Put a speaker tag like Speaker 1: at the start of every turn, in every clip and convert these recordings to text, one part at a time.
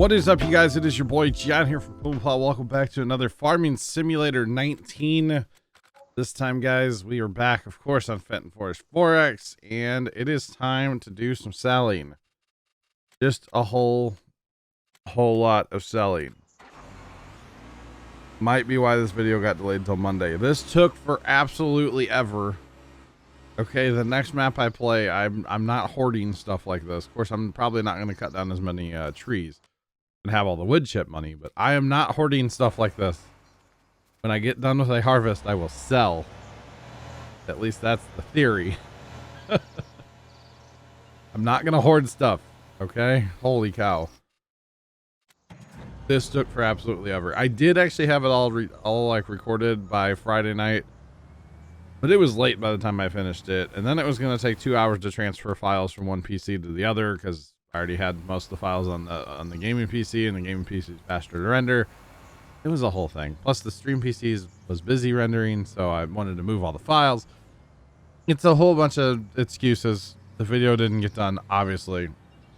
Speaker 1: What is up, you guys? It is your boy John here from Puma. Welcome back to another Farming Simulator 19. This time, guys, we are back, of course, on Fenton Forest 4X, and it is time to do some selling. Just a whole lot of selling. Might be why this video got delayed until Monday. This took for absolutely ever. Okay, the next map I play, I'm not hoarding stuff like this. Of course, I'm probably not going to cut down as many trees and have all the wood chip money, but I am not hoarding stuff like this. When I get done with a harvest, I will sell. At least that's the theory. I'm not going to hoard stuff, okay? Holy cow. This took for absolutely ever. I did actually have it all like recorded by Friday night, but it was late by the time I finished it. And then it was going to take 2 hours to transfer files from one PC to the other because I already had most of the files on the gaming PC, and the gaming PC is faster to render. It was a whole thing. Plus the stream PC was busy rendering, so I wanted to move all the files. It's a whole bunch of excuses. The video didn't get done, obviously,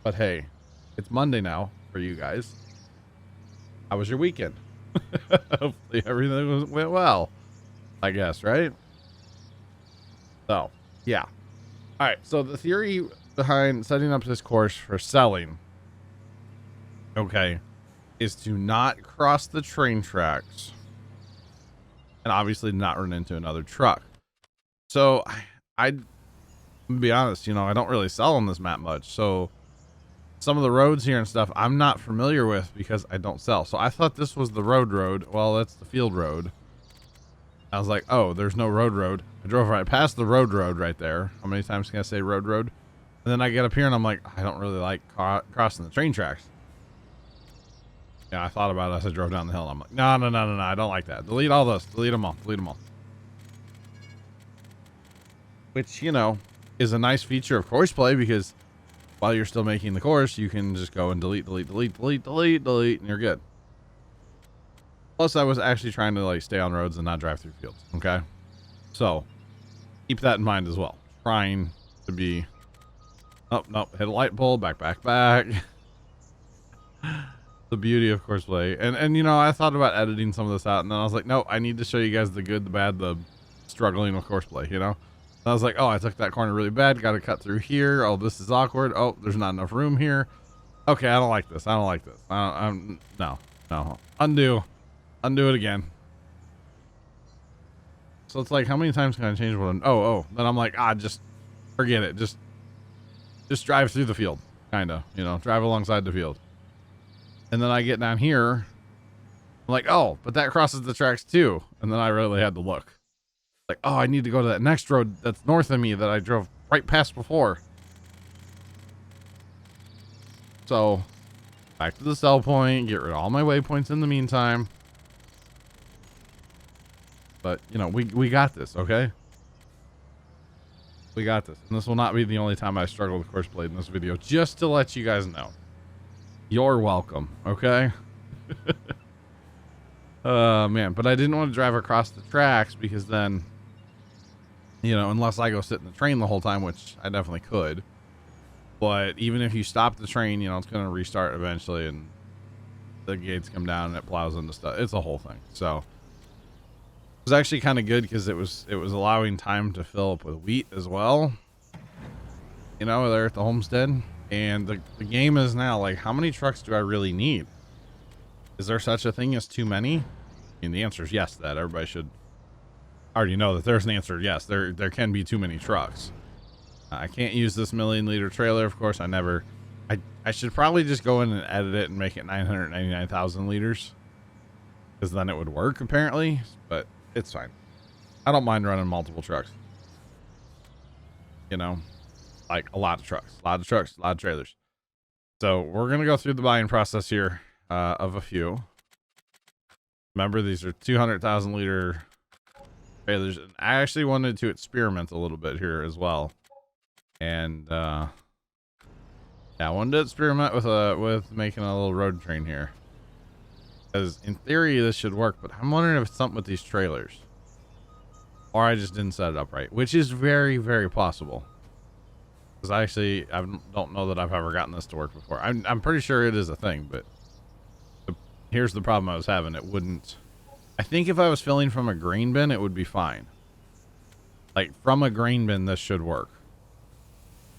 Speaker 1: but hey, it's Monday now for you guys. How was your weekend? Hopefully everything went well, I guess, right? So, yeah. All right, so the theory behind setting up this course for selling, okay, is to not cross the train tracks and obviously not run into another truck. So I'd be honest, you know, I don't really sell on this map much. So some of the roads here and stuff I'm not familiar with because I don't sell. So I thought this was the road. Well, that's the field road. I was like, oh, there's no road. I drove right past the road right there. How many times can I say road? And then I get up here and I'm like, I don't really like crossing the train tracks. Yeah, I thought about it as I drove down the hill. I'm like, no, I don't like that. Delete all those. Delete them all. Which, you know, is a nice feature of course play, because while you're still making the course, you can just go and delete, and you're good. Plus, I was actually trying to like stay on roads and not drive through fields. Okay, so keep that in mind as well. Trying to be. Oh no! Hit a light pole. Back. The beauty of course play, and you know, I thought about editing some of this out, and then I was like, no, I need to show you guys the good, the bad, the struggling with course play. You know, and I was like, oh, I took that corner really bad. Got to cut through here. Oh, this is awkward. Oh, there's not enough room here. Okay, I don't like this. No. Undo it again. So it's like, how many times can I change what I'm, then I'm like, just forget it. Just drive through the field, kind of, you know, drive alongside the field. And then I get down here, I'm like, oh, but that crosses the tracks too. And then I really had to look. Like, oh, I need to go to that next road that's north of me that I drove right past before. So back to the sell point, get rid of all my waypoints in the meantime. But, you know, we got this, okay? We got this. And this will not be the only time I struggle with course play in this video, just to let you guys know. You're welcome, okay? Man, but I didn't want to drive across the tracks because then, you know, unless I go sit in the train the whole time, which I definitely could. But even if you stop the train, you know, it's going to restart eventually, and the gates come down and it plows into stuff. It's a whole thing. So it was actually kind of good because it was allowing time to fill up with wheat as well, you know, there at the homestead. And the game is now like, how many trucks do I really need? Is there such a thing as too many? I mean, the answer is yes. That everybody should already know that there's an answer. Yes, there can be too many trucks. I can't use this 1,000,000 liter trailer. Of course, I should probably just go in and edit it and make it 999,000 liters, because then it would work apparently, but it's fine. I don't mind running multiple trucks. You know, like a lot of trucks, a lot of trailers. So we're going to go through the buying process here of a few. Remember, these are 200,000 liter trailers. And I actually wanted to experiment a little bit here as well. And yeah, I wanted to experiment with making a little road train here, because in theory this should work, but I'm wondering if it's something with these trailers, or I just didn't set it up right, which is very, very possible. Because I don't know that I've ever gotten this to work before. I'm pretty sure it is a thing, but here's the problem I was having. It wouldn't, I think if I was filling from a grain bin, it would be fine. Like from a grain bin, this should work.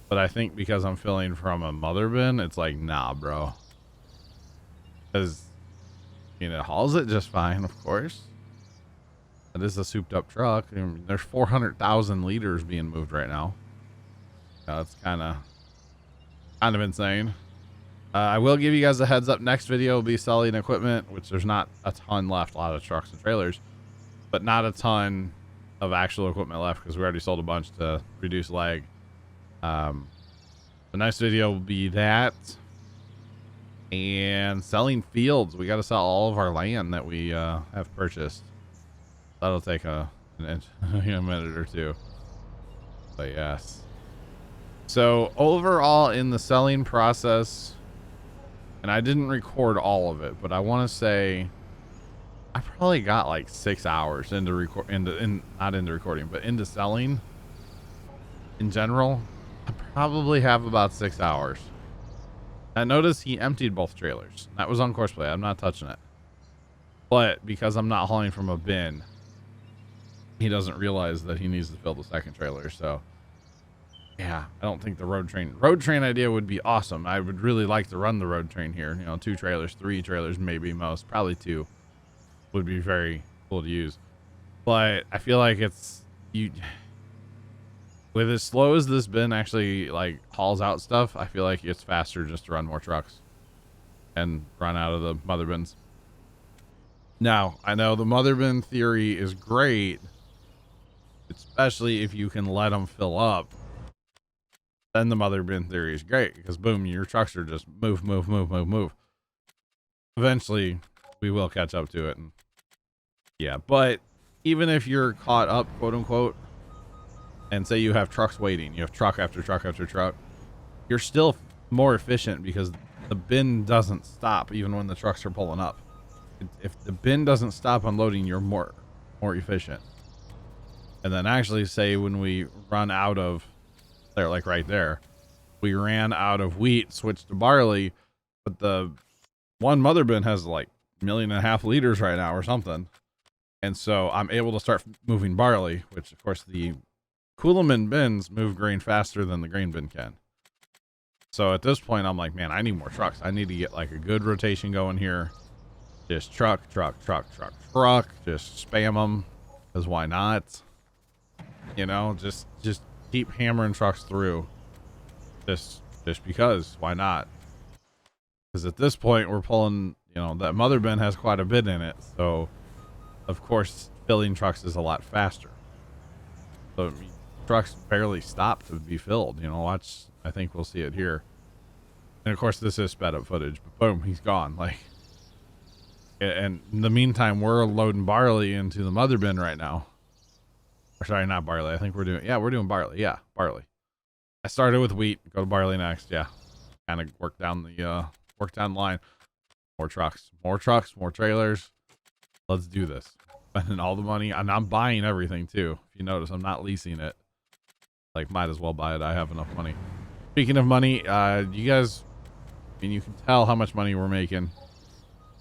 Speaker 1: But I think because I'm filling from a mother bin, it's like, nah, bro. Because, you know, it hauls it just fine, of course. It is a souped up truck. I mean, there's 400,000 liters being moved right now. It's kind of insane. I will give you guys a heads up. Next video will be selling equipment, which there's not a ton left. A lot of trucks and trailers, but not a ton of actual equipment left because we already sold a bunch to reduce lag. The next video will be that and selling fields. We got to sell all of our land that we have purchased. That'll take a minute or two. But yes. So overall in the selling process, and I didn't record all of it, but I want to say I probably got like 6 hours into not into recording, but into selling in general. I probably have about 6 hours. I noticed he emptied both trailers. That was on course play. I'm not touching it. But because I'm not hauling from a bin, he doesn't realize that he needs to fill the second trailer. So yeah, I don't think the road train idea would be awesome. I would really like to run the road train here. You know, 2 trailers, 3 trailers, maybe most, probably 2 would be very cool to use. But I feel like with as slow as this bin actually like hauls out stuff, I feel like it's faster just to run more trucks and run out of the mother bins. Now, I know the mother bin theory is great, especially if you can let them fill up. Then the mother bin theory is great because boom, your trucks are just move. Eventually we will catch up to it. And yeah, but even if you're caught up, quote unquote, and say you have trucks waiting, you have truck after truck after truck, you're still more efficient because the bin doesn't stop even when the trucks are pulling up. If the bin doesn't stop unloading, you're more efficient. And then actually say when we run out of there, like right there, we ran out of wheat, switched to barley, but the one mother bin has like 1.5 million liters right now or something. And so I'm able to start moving barley, which of course the Coolaman bins move grain faster than the grain bin can. So at this point, I'm like, man, I need more trucks. I need to get like a good rotation going here. Just truck. Just spam them. Because why not? You know, just keep hammering trucks through. Just because. Why not? Because at this point, we're pulling, you know, that mother bin has quite a bit in it. So, of course, filling trucks is a lot faster. So, trucks barely stop to be filled. You know, watch. I think we'll see it here. And of course, this is sped up footage. But boom, he's gone. Like, and in the meantime, we're loading barley into the mother bin right now. Or sorry, not barley. I think we're doing barley. Yeah, barley. I started with wheat. Go to barley next. Yeah, kind of work down the line. More trucks, more trailers. Let's do this. Spending all the money, and I'm buying everything too. If you notice, I'm not leasing it. Like, might as well buy it. I have enough money. Speaking of money, you guys, I mean, you can tell how much money we're making.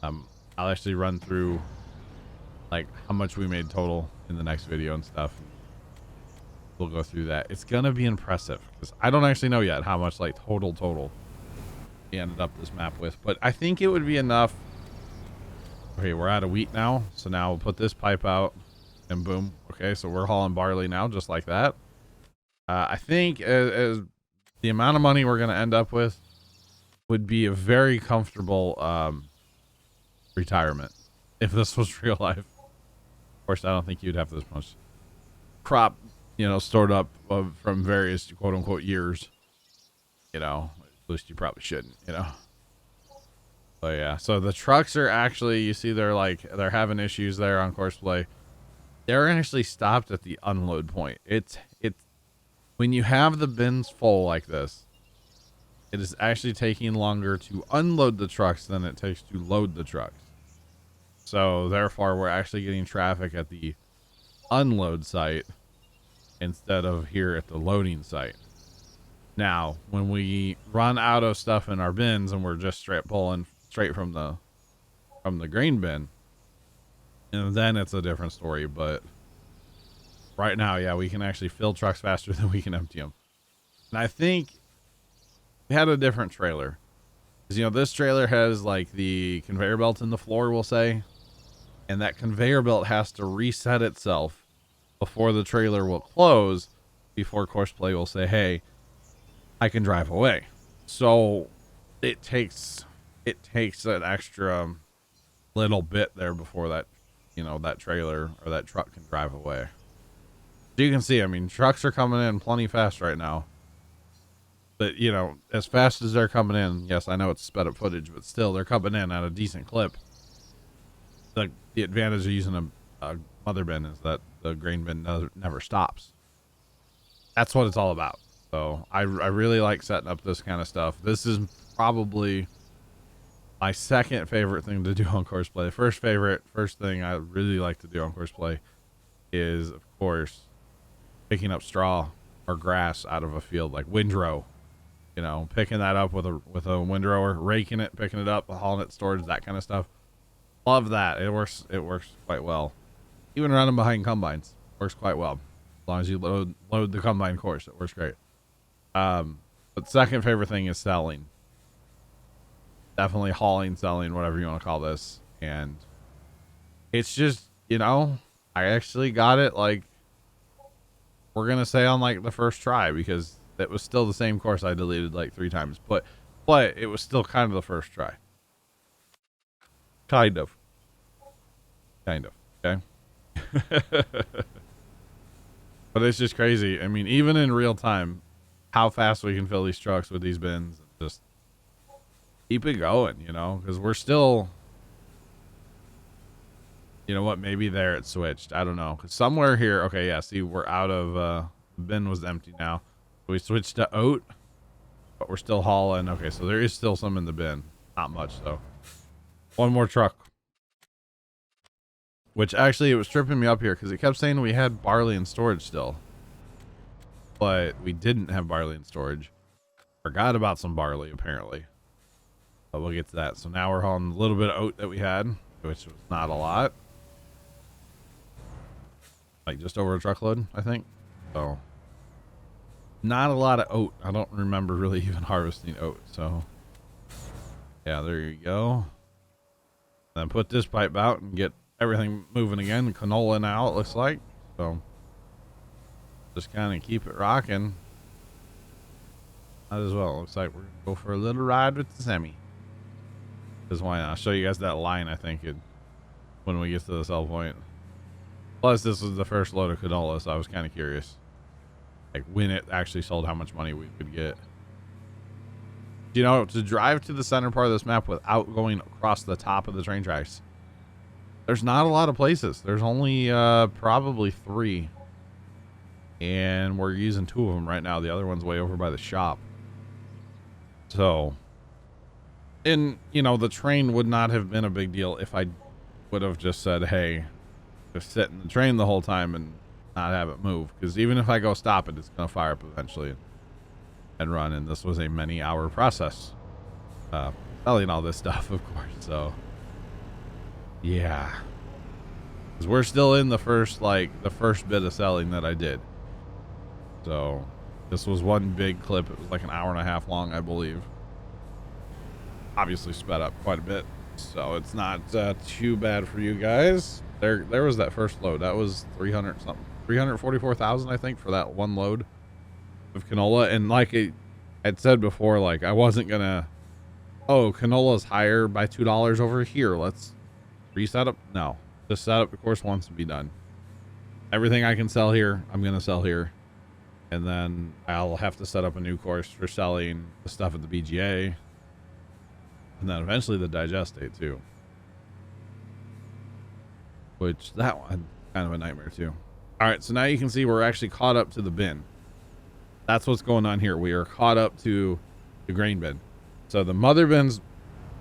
Speaker 1: I'll actually run through like how much we made total in the next video and stuff. We'll go through that. It's gonna be impressive because I don't actually know yet how much like total we ended up this map with, but I think it would be enough. Okay, we're out of wheat now, so now we'll put this pipe out and boom. Okay, so we're hauling barley now, just like that. I think as the amount of money we're gonna end up with would be a very comfortable retirement if this was real life. Of course, I don't think you'd have this much crop, you know, stored up from various quote unquote years. You know, at least you probably shouldn't, you know. But yeah, so the trucks are actually, you see, they're having issues there on course play. They're actually stopped at the unload point. It's when you have the bins full like this, it is actually taking longer to unload the trucks than it takes to load the trucks. So therefore, we're actually getting traffic at the unload site instead of here at the loading site. Now, when we run out of stuff in our bins and we're just pulling straight from the from the grain bin, and then it's a different story. But right now, yeah, we can actually fill trucks faster than we can empty them. And I think we had a different trailer. Because, you know, this trailer has like the conveyor belt in the floor, we'll say. And that conveyor belt has to reset itself before the trailer will close, before Courseplay will say, hey, I can drive away. So it takes an extra little bit there before that, you know, that trailer or that truck can drive away. So you can see, I mean, trucks are coming in plenty fast right now. But, you know, as fast as they're coming in, yes, I know it's sped up footage, but still, they're coming in at a decent clip. The advantage of using a mother bin is that the grain bin never stops. That's what it's all about. So I really like setting up this kind of stuff. This is probably my second favorite thing to do on Courseplay. The first thing I really like to do on Courseplay is, of course, picking up straw or grass out of a field, like windrow. You know, picking that up with a windrower, raking it, picking it up, hauling it to storage, that kind of stuff. Love that. It works quite well. Even running behind combines works quite well. As long as you load the combine course, it works great. But second favorite thing is selling. Definitely hauling, selling, whatever you want to call this. And it's just, you know, I actually got it, like, we're going to say on like the first try, because it was still the same course I deleted like 3 times, but it was still kind of the first try. Kind of. Okay. But it's just crazy. I mean, even in real time, how fast we can fill these trucks with these bins, and just keep it going, you know, because we're still, you know what, maybe there it switched. I don't know. Cause somewhere here, okay, yeah, see, we're out of, the bin was empty now. We switched to oat, but we're still hauling. Okay, so there is still some in the bin. Not much, though. One more truck. Which actually, it was tripping me up here because it kept saying we had barley in storage still. But we didn't have barley in storage. Forgot about some barley, apparently. But we'll get to that. So now we're hauling a little bit of oat that we had, which was not a lot. Like just over a truckload, I think. So not a lot of oat. I don't remember really even harvesting oat. So yeah, there you go. Then put this pipe out and get everything moving again. Canola now, it looks like. So just kind of keep it rocking. Might as well. Looks like we're gonna go for a little ride with the semi. Because why not? I'll show you guys that line, I think, when we get to the sell point. Plus, this was the first load of canola, so I was kind of curious. Like, when it actually sold, how much money we could get. You know, to drive to the center part of this map without going across the top of the train tracks, there's not a lot of places. There's only probably 3. And we're using 2 of them right now. The other one's way over by the shop. So, and, you know, the train would not have been a big deal if I would have just said, hey, just sit in the train the whole time and not have it move. Because even if I go stop it, it's going to fire up eventually and run. And this was a many-hour process. Selling all this stuff, of course. So, yeah. Because we're still in the first bit of selling that I did. So, this was one big clip. It was like an hour and a half long, I believe. Obviously sped up quite a bit. So, it's not too bad for you guys. There was that first load. That was 300 something. 344,000, I think, for that one load of canola. And like I'd said before, like, I wasn't going to, oh, canola's higher by $2 over here. Let's reset up. No. Just set up the course once and be done. Everything I can sell here, I'm going to sell here. And then I'll have to set up a new course for selling the stuff at the BGA. And then eventually the digestate too. Which, that one, kind of a nightmare too. Alright, so now you can see we're actually caught up to the bin. That's what's going on here. We are caught up to the grain bin. So the mother bins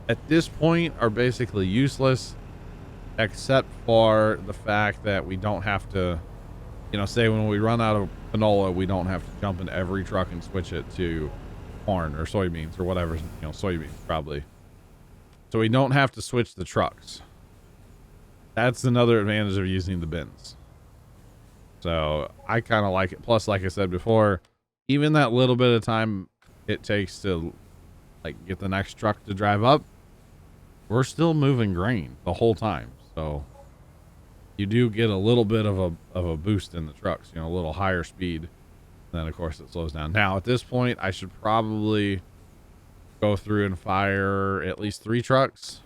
Speaker 1: at this point are basically useless. Except for the fact that we don't have to, you know, say when we run out of canola, we don't have to jump in every truck and switch it to corn or soybeans or whatever, you know, soybeans probably. So we don't have to switch the trucks. That's another advantage of using the bins. So I kind of like it. Plus, like I said before, even that little bit of time it takes to like get the next truck to drive up, we're still moving grain the whole time. So you do get a little bit of a boost in the trucks, you know, a little higher speed. Then of course it slows down. Now at this point, I should probably go through and fire at least 3 trucks.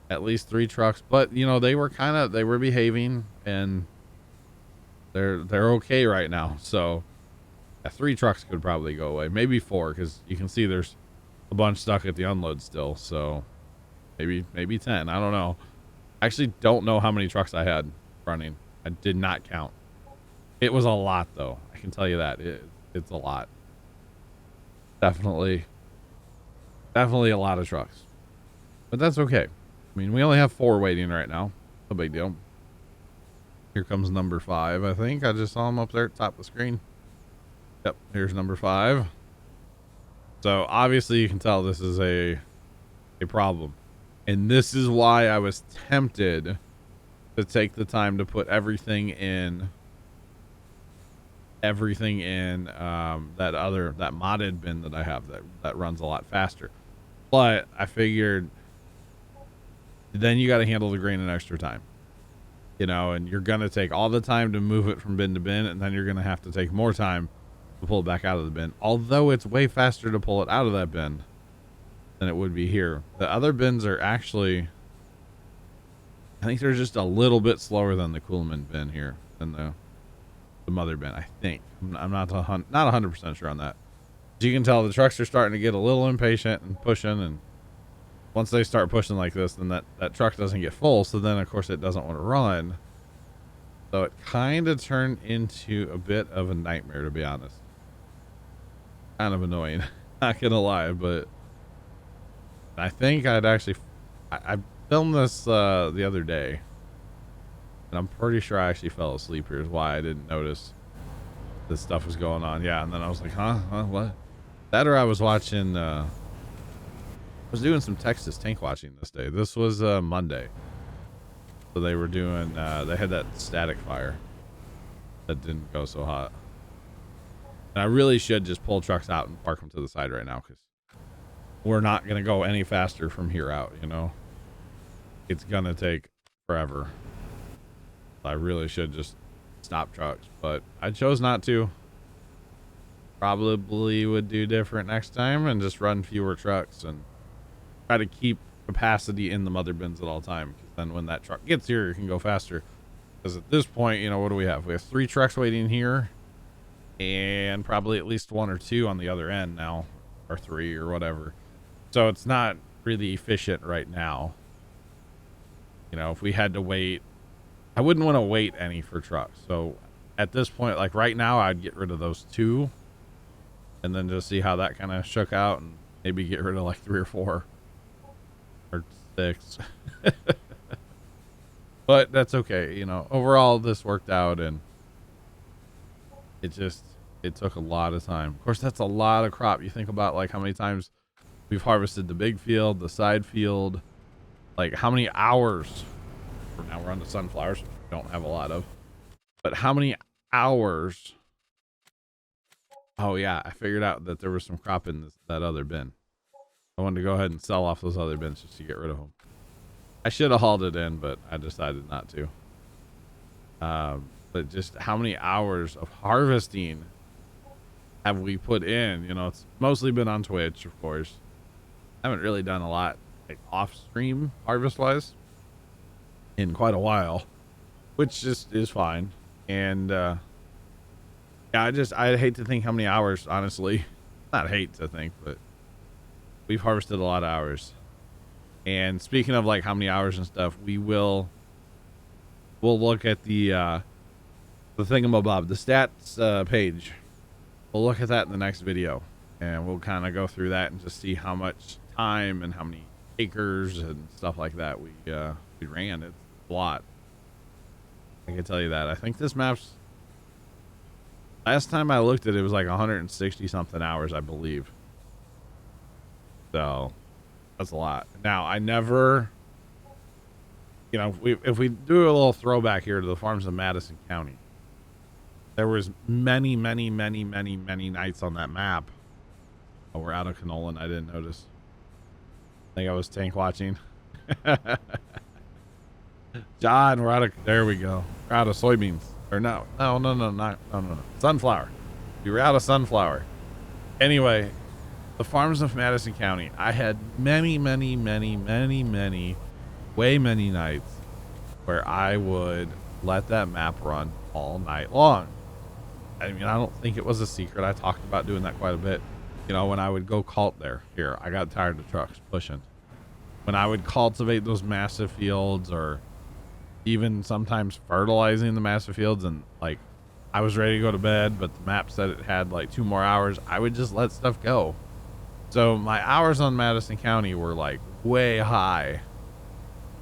Speaker 1: At least 3 trucks. But you know, they were behaving and they're okay right now. So 3 trucks could probably go away. Maybe 4, because you can see there's a bunch stuck at the unload still. So maybe 10. I don't know. I actually don't know how many trucks I had running. I did not count. It was a lot though. I can tell you that. It's a lot. Definitely a lot of trucks. But that's okay. I mean, we only have 4 waiting right now. No big deal. Here comes number 5, I think. I just saw him up there at the top of the screen. Yep, here's number 5. So obviously you can tell this is a problem. And this is why I was tempted to take the time to put everything in that modded bin that I have that runs a lot faster. But I figured then you got to handle the grain in extra time, you know, and you're going to take all the time to move it from bin to bin, and then you're going to have to take more time to pull it back out of the bin, although it's way faster to pull it out of that bin than it would be here. The other bins are actually, I think they're just a little bit slower than the Coolman bin here, than the mother bin, I think. I'm not 100% sure on that. As you can tell, the trucks are starting to get a little impatient and pushing, and once they start pushing like this, then that truck doesn't get full, so then of course it doesn't want to run. So it kind of turned into a bit of a nightmare, to be honest. Kind of annoying, not gonna lie, but I think I filmed this the other day, and I'm pretty sure I actually fell asleep. Here's why I didn't notice this stuff was going on. Yeah, and then I was like, huh, what? That, or I was watching, I was doing some Texas tank watching this day. This was Monday. So they were doing, they had that static fire that didn't go so hot. And I really should just pull trucks out and park them to the side right now, because we're not going to go any faster from here out, you know? It's going to take forever. I really should just stop trucks, but I chose not to. Probably would do different next time and just run fewer trucks and try to keep capacity in the mother bins at all time, because then when that truck gets here, it can go faster. Because at this point, you know, what do we have? We have 3 trucks waiting here and probably at least 1 or 2 on the other end now, or 3 or whatever. So it's not really efficient right now. You know, if we had to wait, I wouldn't want to wait any for trucks. So at this point, like right now, I'd get rid of those 2 and then just see how that kind of shook out, and maybe get rid of like 3 or 4 or 6. But that's okay. You know, overall this worked out, and it took a lot of time. Of course, that's a lot of crop. You think about like how many times we've harvested the big field, the side field, like how many hours. Now we're on the sunflowers, which we don't have a lot of, but how many hours. Oh yeah, I figured out that there was some crop in that other bin. I wanted to go ahead and sell off those other bins just to get rid of them. I should have hauled it in, but I decided not to. But just how many hours of harvesting have we put in? You know, it's mostly been on Twitch, of course. I haven't really done a lot like off stream harvest wise in quite a while, which just is fine. And yeah, I hate to think how many hours, honestly. Not hate to think, but we've harvested a lot of hours. And speaking of like how many hours and stuff, we'll look at the thingamabob, the stats page. We'll look at that in the next video, and we'll kind of go through that and just see how much time and how many acres and stuff like that we ran. It's a lot. I can tell you that. I think this map's, last time I looked at it, was like 160 something hours, I believe. So That's a lot. Now, I never, you know, if we do a little throwback here to the farms of Madison County, there was many nights on that map. Oh, we're out of canola and I didn't notice. I think I was tank watching. John, we're out of, there we go. We're out of soybeans. Or no, sunflower. We were out of sunflower. Anyway, the farms of Madison County, I had many nights where I would let that map run all night long. I mean, I don't think it was a secret. I talked about doing that quite a bit. You know, when I would go cult there, I got tired of trucks pushing. When I would cultivate those massive fields, or even sometimes fertilizing the massive fields, and like I was ready to go to bed, but the map said it had like 2 more hours, I would just let stuff go. So my hours on Madison County were like way high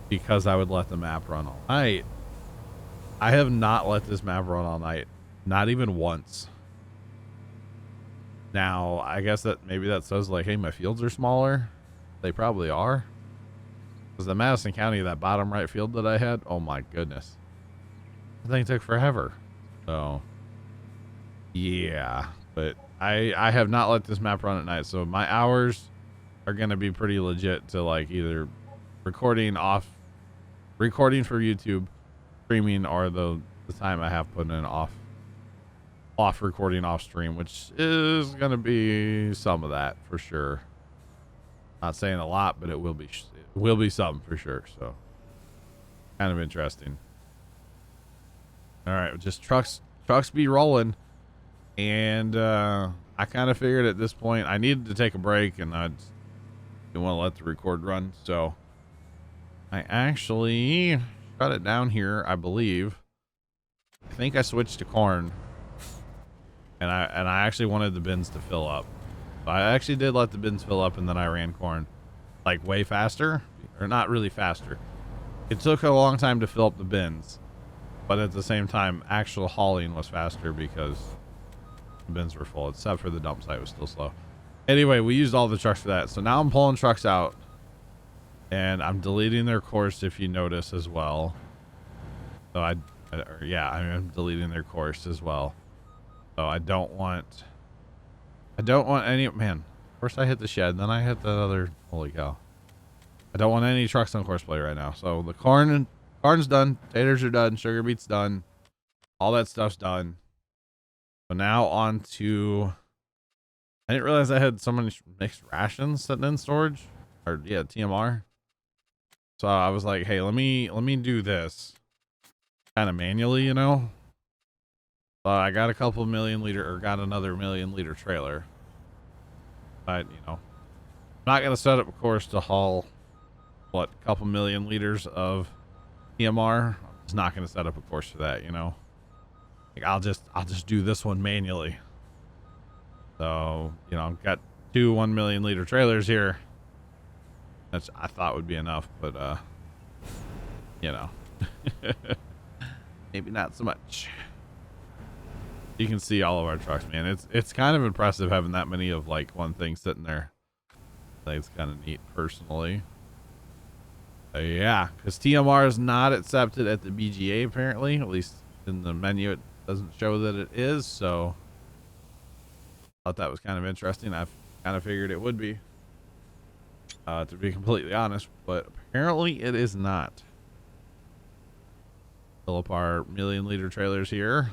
Speaker 1: because I would let the map run all night. I have not let this map run all night, not even once. Now, I guess that maybe that says like, hey, my fields are smaller. They probably are. Because the Madison County, that bottom right field that I had, oh my goodness. The thing took forever. So, yeah. But I have not let this map run at night. So my hours are going to be pretty legit to like either recording for YouTube, streaming, or the time I have put in off recording off stream, which is going to be some of that for sure. Not saying a lot, but it will be some for sure. So kind of interesting. All right. Just trucks be rolling. And, I kind of figured at this point I needed to take a break, and I just didn't want to let the record run. So I actually shut it down here. I believe, I think I switched to corn. And I actually wanted the bins to fill up. So I actually did let the bins fill up, and then I ran corn like way faster, or not really faster. It took a long time to fill up the bins, but at the same time, actual hauling was faster because the bins were full, except for the dump site was still slow. Anyway, we used all the trucks for that. So now I'm pulling trucks out, and I'm deleting their course, if you notice, as well. So I'm deleting their course as well. So I don't want any, man, first I hit the shed, then I hit the other, holy cow. I don't want any trucks on course play right now. So the corn's done, potatoes are done, sugar beet's done, all that stuff's done. So now on to, I didn't realize I had so many mixed rations sitting in storage, or yeah, TMR. So I was like, hey, let me do this kind of manually, you know. I got a couple got another 1 million liter trailer. But, you know, I'm not going to set up a course to haul, a couple million liters of TMR. I'm just not going to set up a course for that, you know. Like, I'll just do this one manually. So, you know, I've got 2 1 million liter trailers here. That's, I thought would be enough, but, you know, maybe not so much. You can see all of our trucks, man. It's kind of impressive having that many of like one thing sitting there. I think it's kind of neat personally. Yeah, because TMR is not accepted at the BGA apparently. At least in the menu it doesn't show that it is. So I thought that was kind of interesting. I kind of figured it would be, to be completely honest, but apparently it is not. Fill up our 1 million liter trailers here.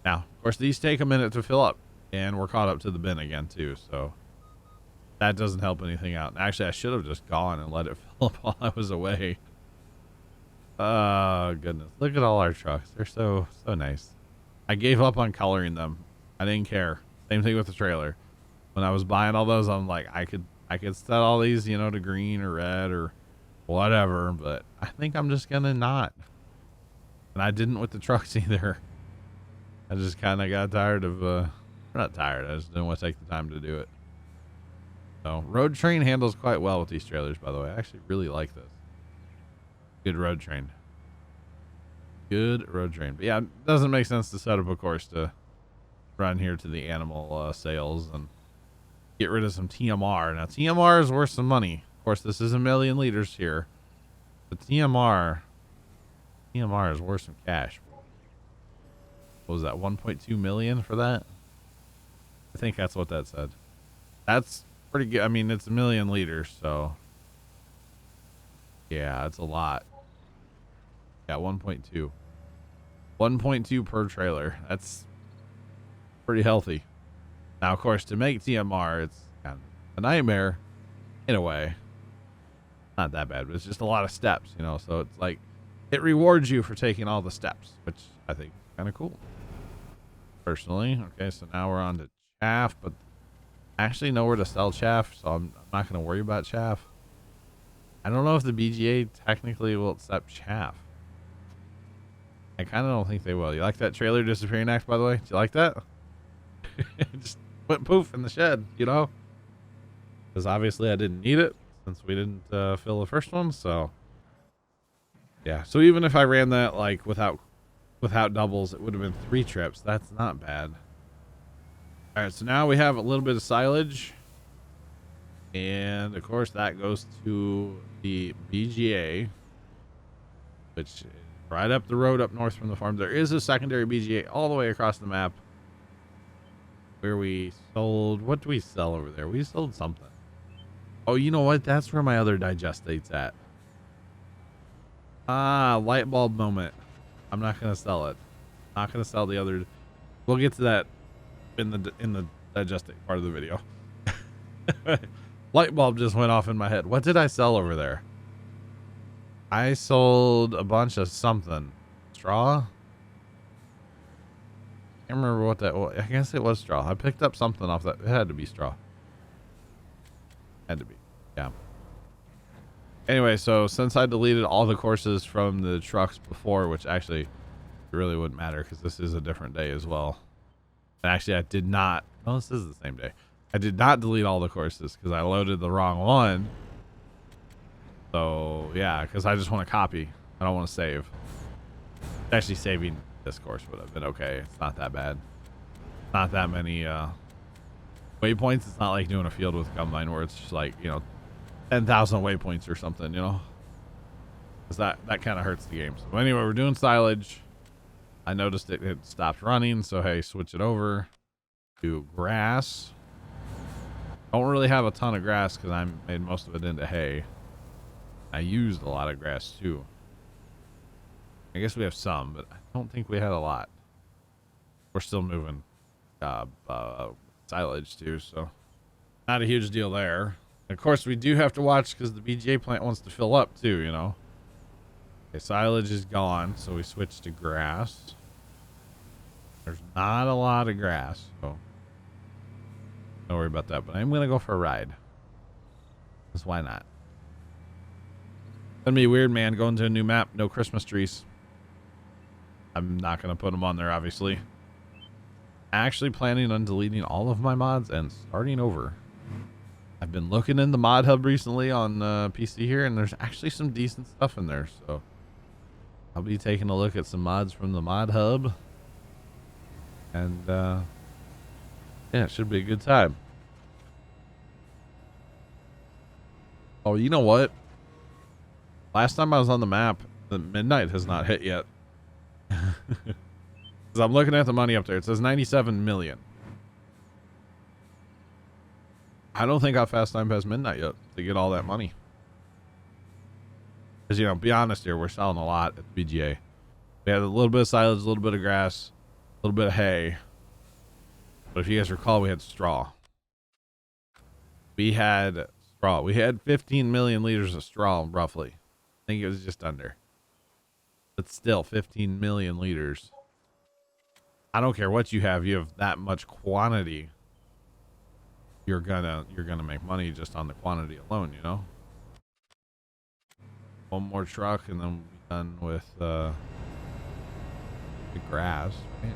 Speaker 1: Now, of course, these take a minute to fill up, and we're caught up to the bin again, too, so that doesn't help anything out. And actually, I should have just gone and let it fill up while I was away. Oh, goodness. Look at all our trucks. They're so nice. I gave up on coloring them. I didn't care. Same thing with the trailer. When I was buying all those, I'm like, I could set all these, you know, to green or red or whatever, but I think I'm just going to not. And I didn't with the trucks either. I just kind of got tired of, not tired, I just didn't want to take the time to do it. So, road train handles quite well with these trailers, by the way. I actually really like this. Good road train. Good road train. But yeah, it doesn't make sense to set up a course to run here to the animal sales. And get rid of some TMR. Now TMR is worth some money. Of course, this is a million liters here, but TMR is worth some cash. What was that? 1.2 million for that? I think that's what that said. That's pretty good. I mean, it's a million liters, so yeah, it's a lot. Yeah, 1.2. 1.2 per trailer. That's pretty healthy. Now, of course, to make TMR, it's kind of a nightmare in a way. Not that bad, but it's just a lot of steps, you know, so it's like it rewards you for taking all the steps, which I think is kind of cool. Personally. Okay, so now we're on to chaff, but I actually know where to sell chaff, so I'm not going to worry about chaff. I don't know if the BGA technically will accept chaff. I kind of don't think they will. You like that trailer disappearing act, by the way? Do you like that? It just went poof in the shed, you know? Because obviously I didn't need it since we didn't fill the first one, so yeah. So even if I ran that like without doubles, it would have been 3 trips. That's not bad. All right, so now we have a little bit of silage, and of course that goes to the BGA, which is right up the road up north from the farm. There is a secondary BGA all the way across the map where we sold, what do we sell over there? We sold something. Oh, you know what? That's where my other digestate's at. Ah, light bulb moment. I'm not going to sell it. Not going to sell the other. We'll get to that in the digestate part of the video. Light bulb just went off in my head. What did I sell over there? I sold a bunch of something. Straw? I can't remember what that was. I guess it was straw. I picked up something off that. It had to be straw. Had to be. Yeah. Anyway, so since I deleted all the courses from the trucks before, which actually it really wouldn't matter because this is a different day as well. And actually, I did not. Well, this is the same day. I did not delete all the courses because I loaded the wrong one. So yeah, because I just want to copy. I don't want to save. Actually, saving this course would have been okay. It's not that bad. Not that many waypoints. It's not like doing a field with combine where it's just like, you know, 10,000 waypoints or something, you know, because that kind of hurts the game. So anyway, we're doing silage. I noticed it had stopped running, so hey, switch it over to grass. Don't really have a ton of grass because I made most of it into hay. I used a lot of grass too. I guess we have some, but I don't think we had a lot. We're still moving silage too, so not a huge deal there. And of course, we do have to watch because the BGA plant wants to fill up too, you know. Okay, silage is gone, so we switch to grass. There's not a lot of grass, so don't worry about that. But I'm gonna go for a ride. Because why not? It's gonna be weird, man. Going to a new map, no Christmas trees. I'm not gonna put them on there, obviously. Actually planning on deleting all of my mods and starting over. I've been looking in the mod hub recently on PC here, and there's actually some decent stuff in there. So I'll be taking a look at some mods from the mod hub, and yeah, it should be a good time. Oh, you know what? Last time I was on the map, the midnight has not hit yet. Because I'm looking at the money up there. It says 97 million. I don't think I'll fast time past midnight yet to get all that money. Because, you know, be honest here, we're selling a lot at the BGA. We had a little bit of silage, a little bit of grass, a little bit of hay. But if you guys recall, we had straw. We had straw. We had 15 million liters of straw, roughly. I think it was just under. But still, 15 million liters. I don't care what you have that much quantity. You're gonna make money just on the quantity alone, you know. One more truck and then we'll be done with the grass. Right?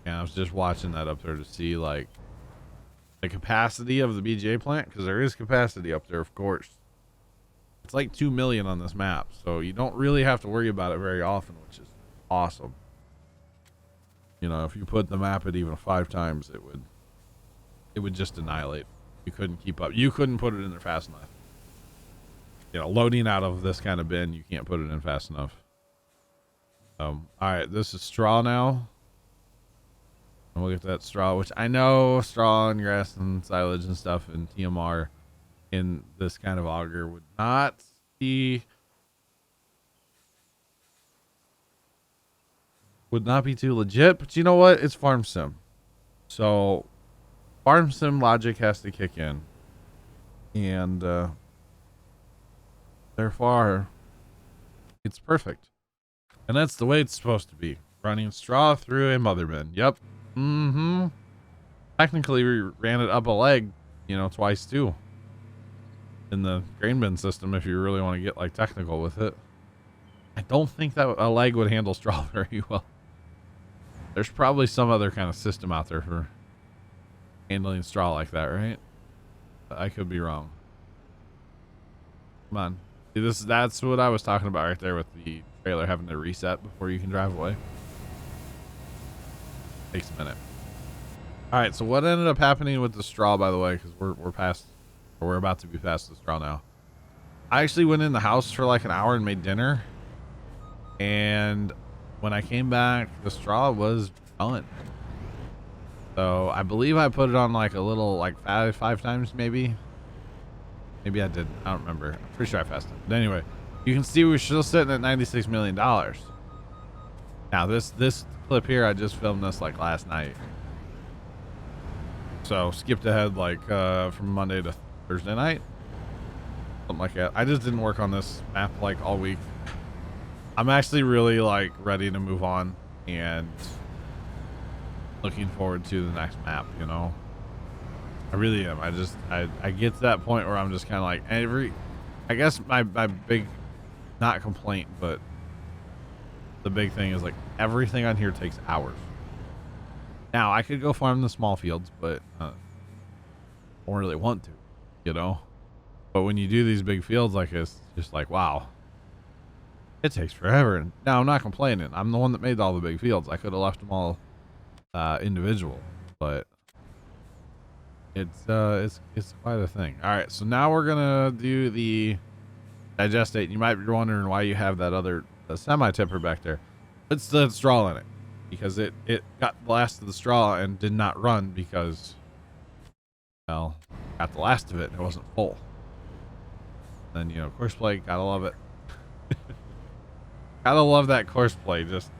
Speaker 1: Yeah, I was just watching that up there to see like the capacity of the BGA plant, because there is capacity up there, of course. It's like 2 million on this map, so you don't really have to worry about it very often, which is awesome. You know, if you put the map at even 5 times, it would it would just annihilate. You couldn't keep up. You couldn't put it in there fast enough. You know, loading out of this kind of bin, you can't put it in fast enough. All right, this is straw now. And we'll get that straw, which I know straw and grass and silage and stuff and TMR in this kind of auger would not be too legit, but you know what? It's farm sim. So farm sim logic has to kick in. And therefore it's perfect. And that's the way it's supposed to be. Running straw through a mother bin. Yep. Mm-hmm. Technically we ran it up a leg, you know, twice too. In the grain bin system, if you really want to get like technical with it. I don't think that a leg would handle straw very well. There's probably some other kind of system out there for handling straw like that, right? I could be wrong. Come on. See, that's what I was talking about right there with the trailer having to reset before you can drive away. Takes a minute. All right, so what ended up happening with the straw, by the way, because we're about to be past the straw now. I actually went in the house for like an hour and made dinner, and when I came back, the straw was done. So I believe I put it on like a little, like five times maybe. Maybe I did. I don't remember. I'm pretty sure I fasted. But anyway, you can see we're still sitting at $96 million. Now this clip here, I just filmed this like last night. So skipped ahead like from Monday to Thursday night. Something like that. I just didn't work on this map like all week. I'm actually really like ready to move on and looking forward to the next map, you know. I really am. I get to that point where I'm just kind of like I guess my big, not complaint, but the big thing is like everything on here takes hours. Now I could go farm the small fields, but I don't really want to, you know. But when you do these big fields like this, it's just like, wow, it takes forever. Now I'm not complaining. I'm the one that made all the big fields. I could have left them all individual, but it's quite a thing. All right, so now we're gonna do the digestate. You might be wondering why you have that semi tipper back there. It's the straw in it, because it got the last of the straw and did not run because, well, got the last of it and it wasn't full. Then, you know, course play, gotta love it. Gotta love that course play, just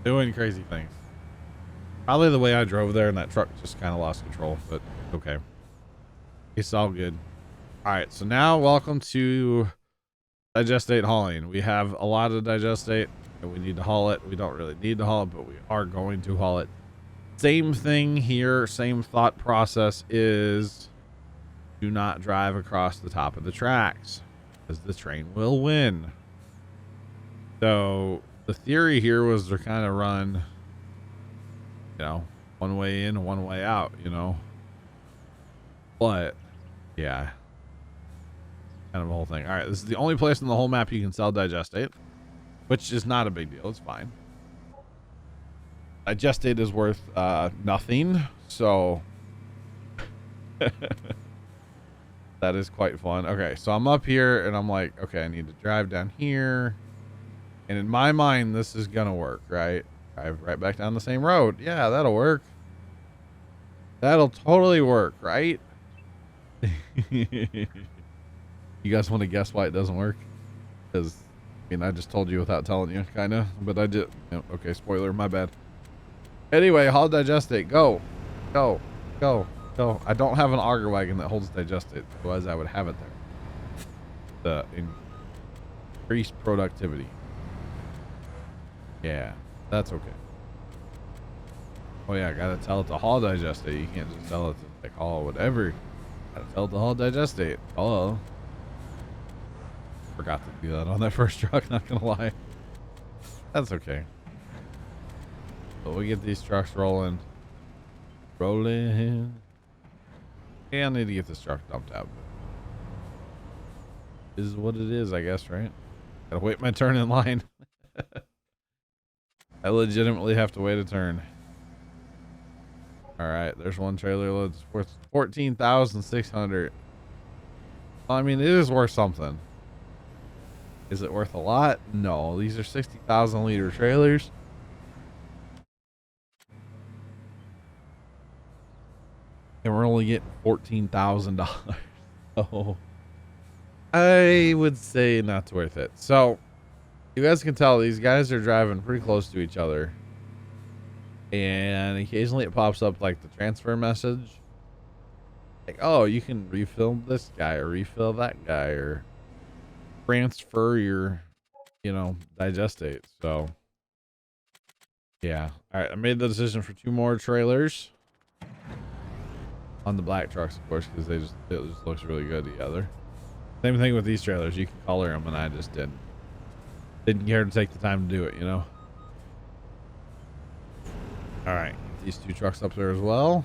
Speaker 1: doing crazy things. Probably the way I drove there and that truck just kind of lost control, but okay. It's all good. All right, so now welcome to digestate hauling. We have a lot of digestate and we need to haul it. We don't really need to haul it, but we are going to haul it. Same thing here, same thought process is do not drive across the top of the tracks because the train will win. So the theory here was to kind of run, you know, one way in and one way out, you know. But yeah, kind of a whole thing. All right, this is the only place in the whole map you can sell digestate, which is not a big deal. It's fine. Digestate is worth nothing, so that is quite fun. Okay, so I'm up here and I'm like, okay, I need to drive down here, and in my mind this is gonna work, right? Drive right back down the same road. Yeah, that'll work. That'll totally work, right? You guys want to guess why it doesn't work? Because I mean, I just told you without telling you, kind of, but I did. Okay, spoiler, my bad. Anyway, haul digestate. Go. I don't have an auger wagon that holds digestate, otherwise I would have it there. The increased productivity. Yeah, that's okay. Oh yeah, I gotta tell it to haul digestate. You can't just tell it to like haul whatever. Gotta tell it to haul digestate. Hello. Forgot to do that on that first truck, not gonna lie. That's okay. But we get these trucks rolling. Rolling. Yeah, I need to get this truck dumped out. This is what it is, I guess, right? Gotta wait my turn in line. I legitimately have to wait a turn. All right, there's one trailer load worth 14,600. I mean, it is worth something. Is it worth a lot? No, these are 60,000 liter trailers. And we're only getting $14,000. So I would say not worth it. So you guys can tell these guys are driving pretty close to each other. And occasionally it pops up like the transfer message. Like, oh, you can refill this guy or refill that guy or transfer your, digestate. So yeah. All right. I made the decision for 2 more trailers on the black trucks, of course, because it just looks really good together. Same thing with these trailers. You can color them, and I just didn't care to take the time to do it, All right, these 2 trucks up there as well.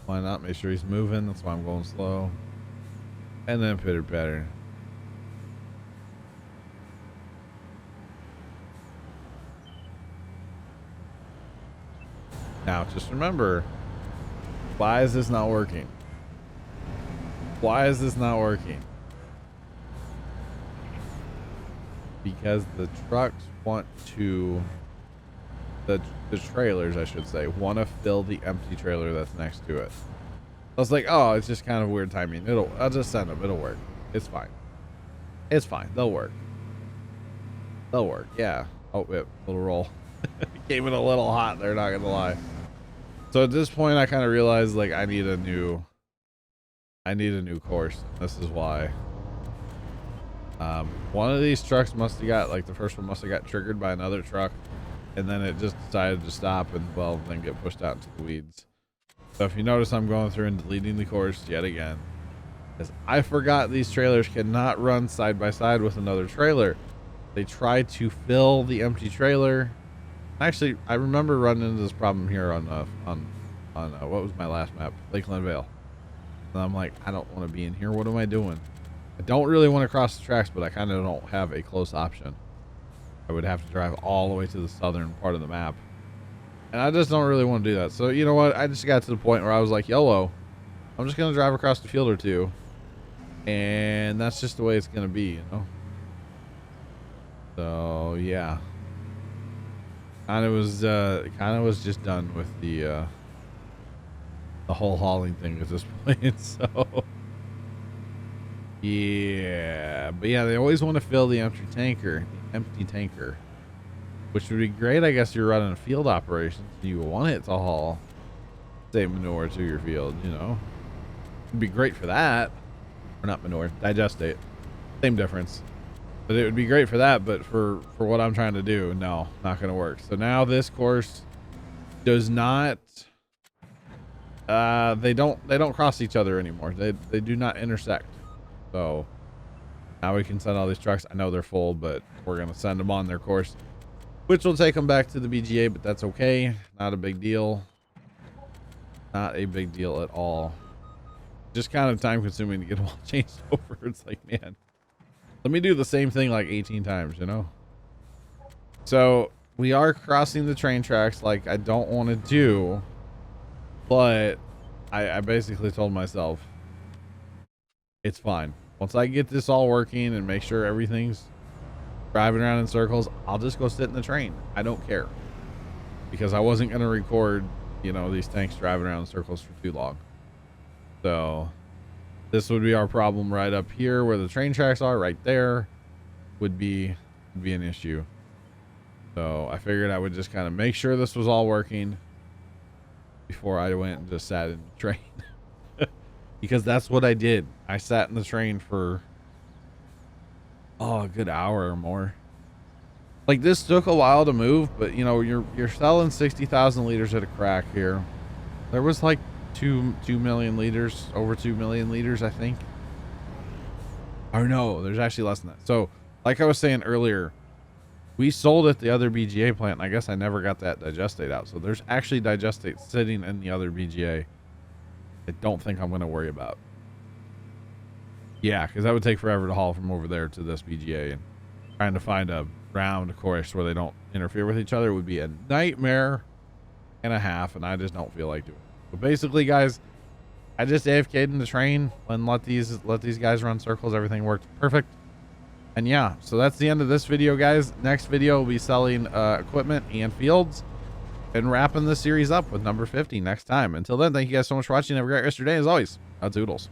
Speaker 1: Why not? Make sure he's moving. That's why I'm going slow. And then pitter patter. Now, just remember, why is this not working? Why is this not working? Because the trucks want to, the trailers, I should say, want to fill the empty trailer that's next to it. I was like, oh, it's just kind of weird timing. I'll just send them. It'll work. It's fine. It's fine. They'll work. They'll work. Yeah. Oh, yeah, little roll. Came in a little hot there, not gonna lie. So at this point, I kind of realized like I need a new course. This is why. One of these trucks must have got, like the first one must have got triggered by another truck, and then it just decided to stop and, well, then get pushed out into the weeds. So if you notice, I'm going through and deleting the course yet again, because I forgot these trailers cannot run side by side with another trailer. They try to fill the empty trailer. Actually, I remember running into this problem here on what was my last map, Lakeland Vale. And I'm like, I don't want to be in here. What am I doing? I don't really want to cross the tracks, but I kind of don't have a close option. I would have to drive all the way to the southern part of the map, and I just don't really want to do that. So you know what? I just got to the point where I was like, YOLO. I'm just gonna drive across the field or two, and that's just the way it's gonna be, So yeah. Kind of was just done with the whole hauling thing at this point. So yeah, but yeah, they always want to fill the empty tanker, which would be great. I guess you're running a field operation, so you want it to haul, say, manure to your field. It'd be great for that, or not manure, digestate, same difference. But it would be great for that, but for what I'm trying to do, no, not going to work. So now this course does not, they don't cross each other anymore. They do not intersect. So now we can send all these trucks. I know they're full, but we're going to send them on their course, which will take them back to the BGA, but that's okay. Not a big deal. Not a big deal at all. Just kind of time consuming to get them all changed over. It's like, man, let me do the same thing like 18 times, So we are crossing the train tracks like I don't want to do, but I basically told myself it's fine. Once I get this all working and make sure everything's driving around in circles, I'll just go sit in the train. I don't care, because I wasn't going to record, these tanks driving around in circles for too long. So this would be our problem right up here where the train tracks are. Right there would be an issue. So I figured I would just kind of make sure this was all working before I went and just sat in the train. Because that's what I did. I sat in the train for a good hour or more. Like, this took a while to move, but you're selling 60,000 liters at a crack here. There was like 2 million liters, over 2 million liters, I think. Or no, there's actually less than that. So like I was saying earlier, we sold at the other BGA plant, and I guess I never got that digestate out. So there's actually digestate sitting in the other BGA. I don't think I'm going to worry about. Yeah, because that would take forever to haul from over there to this BGA, and trying to find a round course where they don't interfere with each other would be a nightmare. and a half, and I just don't feel like doing it. But basically, guys, I just AFK'd in the train and let these guys run circles. Everything worked perfect. And yeah, so that's the end of this video, guys. Next video will be selling equipment and fields and wrapping this series up with number 50 next time. Until then, thank you guys so much for watching. Have a great rest of your day. As always, toodles.